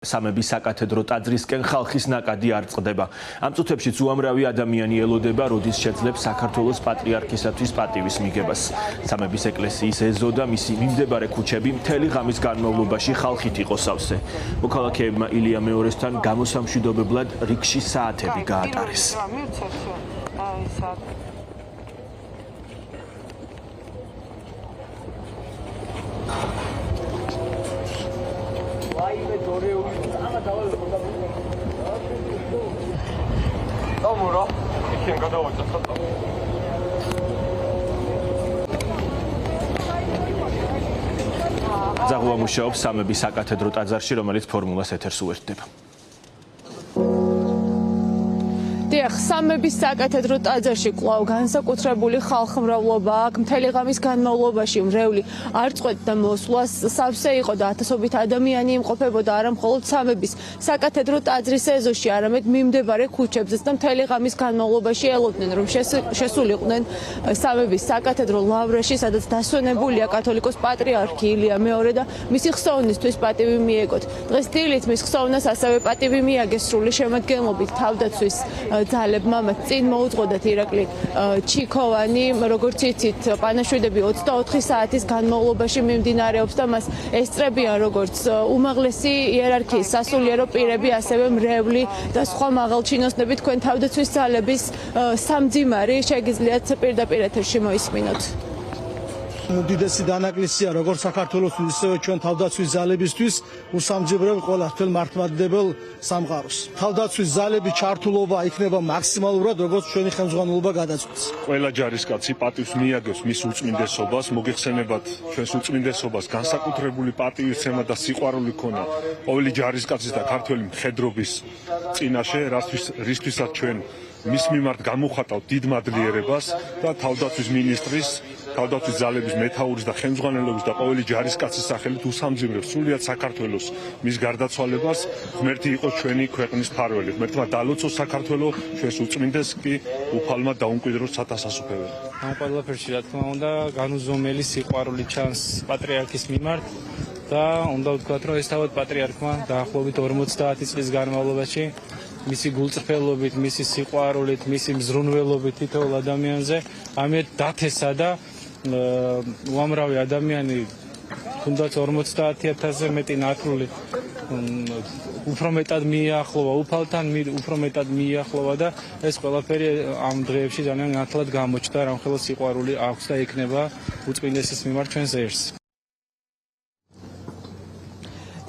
სამების საკათედრო ტაძრისკენ ხალხის ნაკადი არ წყდება. ამ წუთებშიც უამრავი ადამიანი ელოდება, როდის შეძლებს საქართველოს პატრიარქისათვის პატივის მიგებას. სამების ეკლესიის ეზო და მისი მიმდებარე ქუჩები მთელი ღამის განმავლობაში ხალხით იყო სავსე. მოქალაქეებმა ილია მეორესთან გამოსამშვიდობებლად რიგში საათები გაატარეს. Ზაღუა მუშაობს სამების საკათედრო ტაძარში, რომელიც ფორმულას ეთერს უერთდება. დიახ, სამების საკათედრო ტაძარში კვლავ განსაკუთრებული ხალხმრავლობა აქ მთელი ღამის განმავლობაში მრევლი არ წყვეტდა მოსვლას. სავსე იყო და ათასობით ადამიანი იმყოფებოდა არა მხოლოდ სამების საკათედრო ტაძრის ეზოში, არამედ მიმდებარე ქუჩებზეც და მთელი ღამის განმავლობაში ელოდნენ, რომ შესულიყვნენ სამების საკათედრო ლავრაში, სადაც დასვენებულია კათოლიკოს პატრიარქი ილია მეორე და მისი ხსოვნისთვის პატივი მიეგოთ. დღეს დილით მის ხსოვნას ასევე პატივი მიაგეს სრული შემადგენლობით თავდაცვის ძალებმა, მათ წინ მოუძღოდათ ირაკლი ჩიქოვანი, როგორც იცით, პანაშვიდები 24 საათის განმავლობაში მიმდინარეობს და მას ესწრებიან როგორც უმაღლესი იერარქიის სასულიერო პირები, ასევე მრევლი და სხვა მაღალჩინოსნები. თქვენ თავდაცვის ძალების სამძიმარი შეგიძლიათ პირდაპირ ეთერში მოისმინოთ. უდიდესი დანაკლისია როგორც საქართველოსთვის, ისევე ჩვენ თავდაცვის ძალებისთვის უსამძიმრებ ყველა თელ მართლმადიდებელ სამყაროს. თავდაცვის ძალების ჩართულობა იქნება მაქსიმალურად, როგორც ჩვენი ხელმძღვანელობა გადაწყვეტს. ყველა ჯარისკაცი პატივს მიაგებს მის უწმინდესობას, მოგეხსენებათ ჩვენს უწმინდესობას, განსაკუთრებული პატივისცემა და სიყვარული ქონა ყოველი ჯარისკაცის და ქართველი მხედრობის წინაშე, რისთვისაც ჩვენ მის მიმართ გამოვხატავთ დიდ მადლიერებას და თავდაცვის მინისტრის, თავდაცვის ძალების მეთაურის და ხელმძღვანელობის და ყოველი ჯარისკაცის სახელით უსამძიმრებს სრულიად საქართველოს მის გარდაცვალებას. ღმერთი იყოს ჩვენი ქვეყნის მფარველი. ღმერთმა დალოცოს საქართველო, ჩვენს უწმინდეს კი უფალმა დაუმკვიდროს სათასასუფლებელი. ამ ყველაფერში რა თქმა უნდა განუზომელი სიყვარული ჩანს პატრიარქის მიმართ და უნდა ვთქვათ, რომ ეს თავად პატრიარქმა დაახლოებით 50 წლის განმავლობაში მისი გულწრფელობით, მისი სიყვარულით, მისი მზრუნველობით თითოეულ ადამიანზე ამით დათესა და უამრავი ადამიანი, თუნდაც 50,000-ზე მეტი ნათლული უფრო მეტად მიახლოვა, უფალთან უფრო მეტად მიახლოვა და ეს ყველაფერი ამ დღეებში ძალიან ნათლად გამოჩნდა, რამხელა სიყვარული აქვს და ექნება უწმინდესის მიმართ ჩვენს ერს.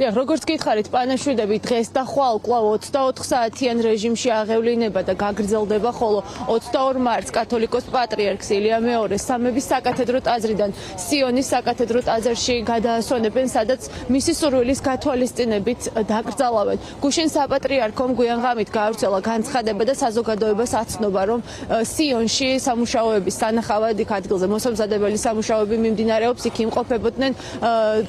დიახ, როგორც გითხარით, პანაშვიდები დღეს და ხვალ კვლავ 24 საათიან რეჟიმში აღევლინება და გაგრძელდება, ხოლო 22 მარტს კათოლიკოს პატრიარქს ილია მეორე სამების საკათედრო ტაძრიდან სიონის საკათედრო ტაძარში გადაასვენებენ, სადაც მისი სურვილის გათვალისწინებით დაკრძალავენ. გუშინ საპატრიარქომ გვიან ღამით გაავრცელა განცხადება და საზოგადოებას აცნობა, რომ სიონში სამუშაოების სანახავად იქ ადგილზე მოსამზადებელი სამუშაოები მიმდინარეობს, იქ იმყოფებოდნენ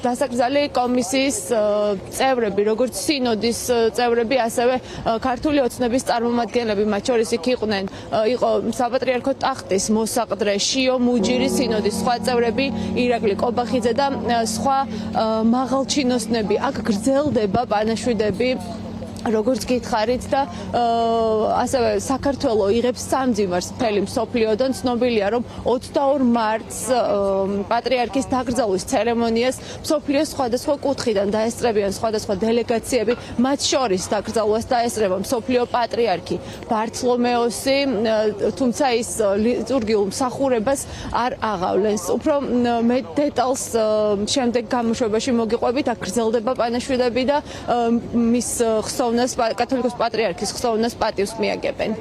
დასაკრძალი კომისიის წევრები, როგორც სინოდის წევრები, ასევე ქართული ოცნების წარმომადგენლები, მათ შორის იქ იყო საპატრიარქო ტახტის მოსაყდრე შიო მუჯირი, სინოდის სხვა წევრები, ირაკლი კობახიძე და სხვა მაღალჩინოსნები. აქ გრძელდება პანაშვიდები, როგორც გითხარით და ასევე საქართველო იღებს სამძიმარს მთელი მსოფლიოდან. ცნობილია, რომ 22 მარტს პატრიარქის დაკრძალვის ცერემონიას მსოფლიოს სხვადასხვა კუთხიდან დაესწრებიან სხვადასხვა დელეგაციები, მათ შორის დაკრძალვას დაესწრება მსოფლიო პატრიარქი ბართლომეოსი, თუმცა ის ლიტურგიულ მსახურებას არ აღავლენს. უფრო მეტ დეტალს შემდეგ გამოშვებაში მოგიყვებით. აქ გრძელდება პანაშვიდები და მის ხსოვნას კათოლიკოს პატრიარქის ხსოვნას პატივს მიაგებენ.